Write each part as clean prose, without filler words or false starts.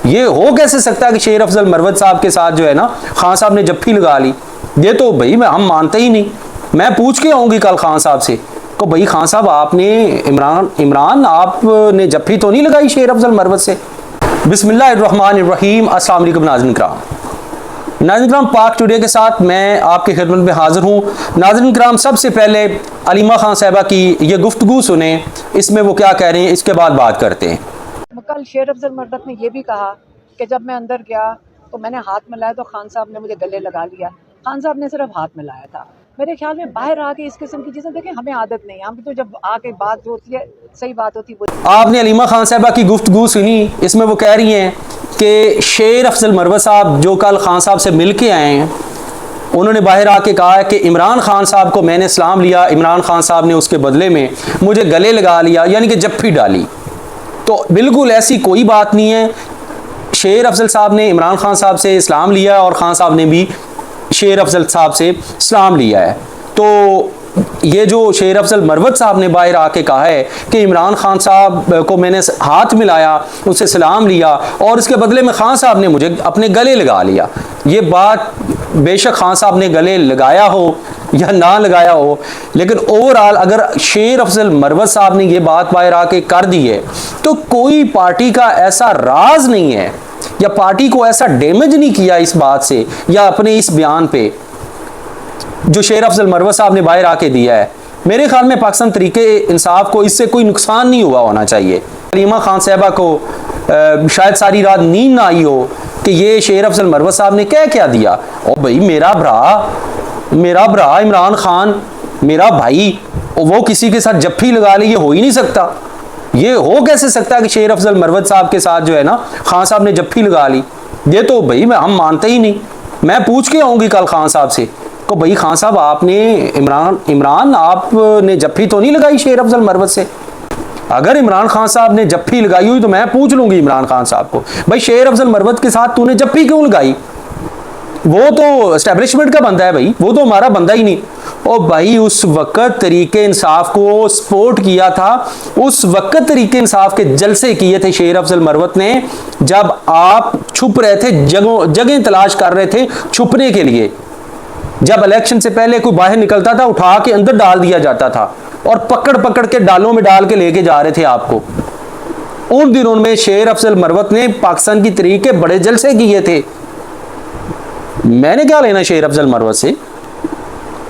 ये हो कैसे सकता है कि शेर अफजल मरवत साहब के साथ जो है ना खान साहब ने जफ्फी लगा ली? ये तो भाई हम मानते ही नहीं। मैं पूछ के आऊंगी कल खान साहब से तो भाई खान साहब आपने इमरान आपने जफ्फी तो नहीं लगाई शेर अफजल मरवत से? बिस्मिल्लाहिर्रहमानिर्रहीम। अस्सलाम वालेकुम नाज़रीन किराम, पाक टुडे के साथ मैं आपकी खिदमत में हाजिर हूँ। नाज़रीन किराम, सबसे पहले अलीमा खान साहिबा की ये गुफ्तगू सुने, इसमें वो क्या कह रही हैं, इसके बाद बात करते हैं। कल शेर अफजल मरवत ने यह भी कहा कि जब मैं अंदर गया तो मैंने हाथ मिलाया तो खान साहब ने मुझे गले लगा लिया। खान साहब ने सिर्फ हाथ मिलाया था। मेरे ख्याल में बाहर आके इस किस्म की चीज़ें देखें, हमें आदत नहीं है। हम तो जब आके बात जो होती है सही बात होती है। आपने अलीमा खान साहिबा की गुफ्तगू सुनी, इसमें वो कह रही हैं कि शेर अफजल मरवत साहब जो कल खान साहब से मिल के आए हैं, उन्होंने बाहर आके कहा है कि इमरान खान साहब को मैंने सलाम लिया, इमरान खान साहब ने उसके बदले में मुझे गले लगा लिया, यानी कि जफ्फी डाली। तो बिल्कुल ऐसी कोई बात नहीं है। शेर अफजल साहब ने इमरान खान साहब से सलाम लिया और खान साहब ने भी शेर अफजल साहब से सलाम लिया है। तो ये जो शेर अफजल मरवत साहब ने बाहर आके कहा है कि इमरान खान साहब को मैंने हाथ मिलाया, उससे सलाम लिया और इसके बदले में खान साहब ने मुझे अपने गले लगा लिया, ये बात बेशक खान साहब ने गले लगाया हो या ना लगाया हो, लेकिन ओवरऑल अगर शेर अफजल मरवत साहब ने ये बात बाहर आके कर दी है तो कोई पार्टी का ऐसा राज नहीं है या पार्टी को ऐसा डैमेज नहीं किया इस बात से या अपने इस बयान पे जो शेर अफजल मरवत साहब ने बाहर आके दिया है। मेरे ख्याल में पाकिस्तान तरीके इंसाफ को इससे कोई नुकसान नहीं हुआ होना चाहिए। अलीमा खान साहिबा को शायद सारी रात नींद ना आई हो कि ये शेर अफजल मरवत साहब ने क्या दिया। और भाई मेरा भरा इमरान खान, मेरा भाई, वो किसी के साथ जफ्फी लगा ले, ये हो ही नहीं सकता। ये हो कैसे सकता है कि शेर अफजल मरवत साहब के साथ जो है ना खान साहब ने जफ्फी लगा ली? ये तो भाई हम मानते ही नहीं। मैं पूछ के आऊंगी कल खान साहब से तो भाई खान साहब आपने इमरान आपने जफ्फी तो नहीं लगाई शेर अफजल मरवत से? अगर इमरान खान साहब ने जफ्फी लगाई हुई तो मैं पूछ लूंगी इमरान खान साहब को, भाई शेर अफजल मरवत के साथ तूने जफ्फी क्यों लगाई? वो तो एस्टेब्लिशमेंट का बंदा है भाई, वो तो हमारा बंदा ही नहीं। और भाई उस वक्त तरीके इंसाफ को सपोर्ट किया था, उस वक्त तरीके इंसाफ के जलसे किए थे शेर अफजल मरवत ने, जब आप छुप रहे थे, जगह तलाश कर रहे थे छुपने के लिए। जब इलेक्शन से पहले कोई बाहर निकलता था उठा के अंदर डाल दिया जाता था और पकड़ के डालों में डाल के लेके जा रहे थे आपको। उन दिनों में शेर अफजल मरवत ने पाकिस्तान की तरीके बड़े जलसे किए थे। मैंने क्या लेना शेर अफजल मरवत से?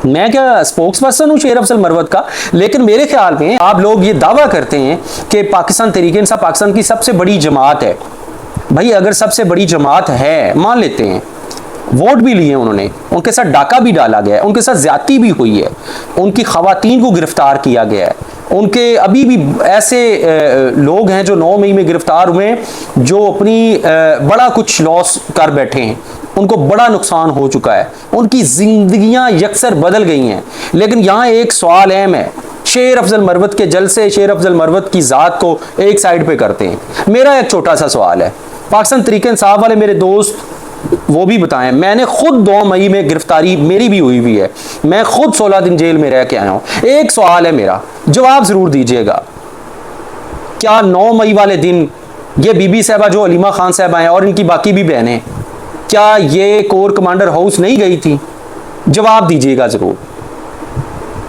मैं क्या स्पोक्स पर्सन हूं शेर अफजल मरवत का? लेकिन मेरे ख्याल में आप लोग ये दावा करते हैं कि पाकिस्तान तरीके इंसाफ पाकिस्तान की सबसे बड़ी जमात है। भाई अगर सबसे बड़ी जमात है, मान लेते हैं, वोट भी लिए उन्होंने, उनके साथ डाका भी डाला गया है, उनके साथ ज्यादती भी हुई है, उनकी खवातीन को गिरफ्तार किया गया है, उनके अभी भी ऐसे लोग हैं जो 9 मई में गिरफ्तार हुए जो अपनी बड़ा कुछ लॉस कर बैठे हैं, उनको बड़ा नुकसान हो चुका है, उनकी जिंदगियां यकसर बदल गई हैं। लेकिन यहाँ एक सवाल अहम है, शेर अफजल मरवत के जलसे, शेर अफजल मरवत की ज़ात को एक साइड पे करते हैं। मेरा एक छोटा सा सवाल है, पाकिस्तान तरीके इंसाफ वाले मेरे दोस्त वो भी बताएं, मैंने खुद 2 मई में गिरफ्तारी मेरी भी हुई है, मैं खुद 16 दिन जेल में रह के आया हूं। एक सवाल है मेरा, जवाब जरूर दीजिएगा, क्या 9 मई वाले दिन ये बीबी साहबा जो अलीमा खान साहबा हैं और इनकी बाकी भी बहनें, क्या ये कोर कमांडर हाउस नहीं गई थी? जवाब दीजिएगा जरूर,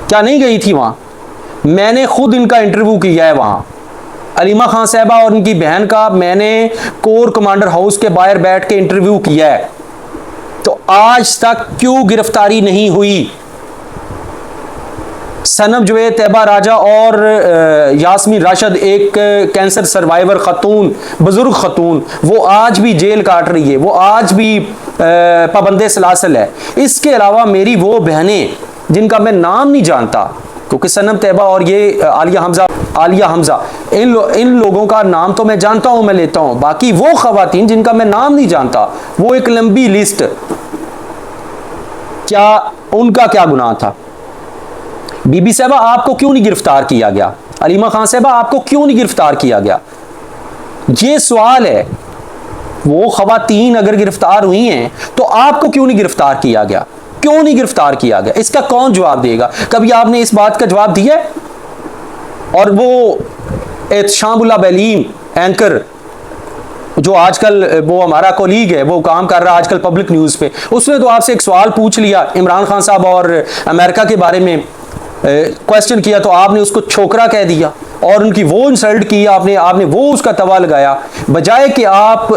क्या नहीं गई थी वहां? मैंने खुद इनका इंटरव्यू किया है वहां, अलीमा खान साहबा और उनकी बहन का मैंने कोर कमांडर हाउस के बाहर बैठ के इंटरव्यू किया है। तो आज तक क्यों गिरफ्तारी नहीं हुई? सनम जुवेद, तैयबा राजा और यास्मीन राशिद, एक कैंसर सर्वाइवर खतून, बुजुर्ग खतून, वो आज भी जेल काट रही है, वो आज भी पाबंदे सलासल है। इसके अलावा मेरी वो बहनें जिनका मैं नाम नहीं जानता, क्योंकि सनम, तैयबा और ये आलिया हमजा इन लोगों का नाम तो मैं जानता हूं, मैं लेता हूं, बाकी वो खवातीन जिनका मैं नाम नहीं जानता, वो एक लंबी लिस्ट, क्या उनका क्या गुनाह था? बीबी साहबा आपको क्यों नहीं गिरफ्तार किया गया? अलीमा खान साहबा आपको क्यों नहीं गिरफ्तार किया गया? ये सवाल है। वो खवातीन अगर गिरफ्तार हुई हैं तो आपको क्यों नहीं गिरफ्तार किया गया? क्यों नहीं गिरफ्तार किया गया? इसका कौन जवाब देगा? कभी आपने इस बात का जवाब दिया है? और वो एहतशामुल्लाह बलीम एंकर जो आजकल वो हमारा कोलीग है, वो काम कर रहा है आजकल पब्लिक न्यूज़ पे, उसने तो आपसे एक सवाल पूछ लिया इमरान खान साहब और अमेरिका के बारे में क्वेश्चन किया, तो आपने उसको छोकरा कह दिया और उनकी वो इंसल्ट की आपने वो उसका तवा लगाया। बजाय कि आप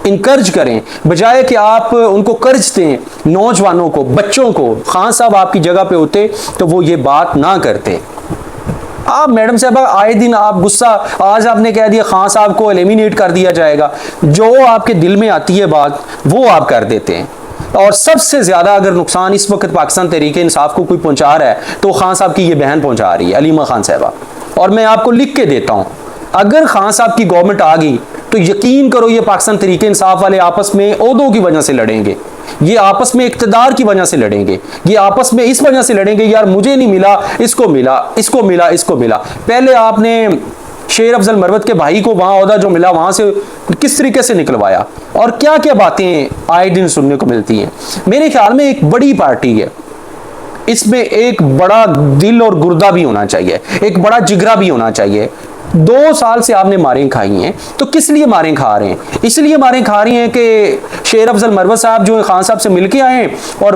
इनकर्ज करें, बजाय कि आप उनको कर्ज दें, नौजवानों को, बच्चों को, खान साहब आपकी जगह पे होते तो वो ये बात ना करते। आप मैडम साहबा आए दिन आप गुस्सा, आज आपने कह दिया खान साहब को एलिमिनेट कर दिया जाएगा, जो आपके दिल में आती है बात वो आप कर देते हैं। और सबसे ज्यादा अगर नुकसान इस वक्त पाकिस्तान तहरीक इंसाफ को कोई पहुंचा रहा है तो खान साहब की ये बहन पहुंचा रही है, अलीमा खान साहबा। और मैं आपको लिख के देता हूं, अगर खान साहब की गवर्नमेंट आ गई तो यकीन करो ये पाकिस्तान तहरीक इंसाफ वाले आपस में ओहदों की वजह से लड़ेंगे, ये आपस में इक्तदार की वजह से लड़ेंगे, ये आपस में इस वजह से लड़ेंगे यार मुझे नहीं मिला, इसको मिला, इसको मिला, इसको मिला। पहले आपने शेर अफजल मरवत के भाई को वहां ओहदा जो मिला वहां से किस तरीके से निकलवाया और क्या क्या बातें आए दिन सुनने को मिलती हैं। मेरे ख्याल में एक बड़ी पार्टी है, इसमें एक बड़ा दिल और गुर्दा भी होना चाहिए, एक बड़ा जिगरा भी होना चाहिए। 2 साल से आपने मारें खाई हैं, तो किस लिए मारें खा रहे हैं? इसलिए मारें खा रही हैं कि शेर अफजल मरवत साहब जो है खान साहब से मिलके आए और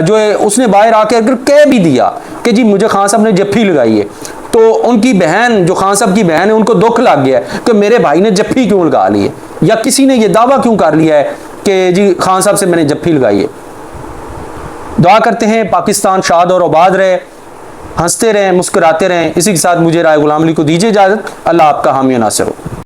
जो है उसने बाहर आके अगर कह भी दिया कि जी मुझे खान साहब ने जफ्फी लगाई है, तो उनकी बहन जो खान साहब की बहन है उनको दुख लग गया है कि मेरे भाई ने जफ्फी क्यों लगा ली है, या किसी ने यह दावा क्यों कर लिया है कि जी खान साहब से मैंने जफ्फी लगाई है। दुआ करते हैं पाकिस्तान शाद और आबाद रहे, हंसते रहें, मुस्कुराते रहें। इसी के साथ मुझे राय गुलाम अली को दीजिए इजाजत। अल्लाह आपका हामी नासिर हो।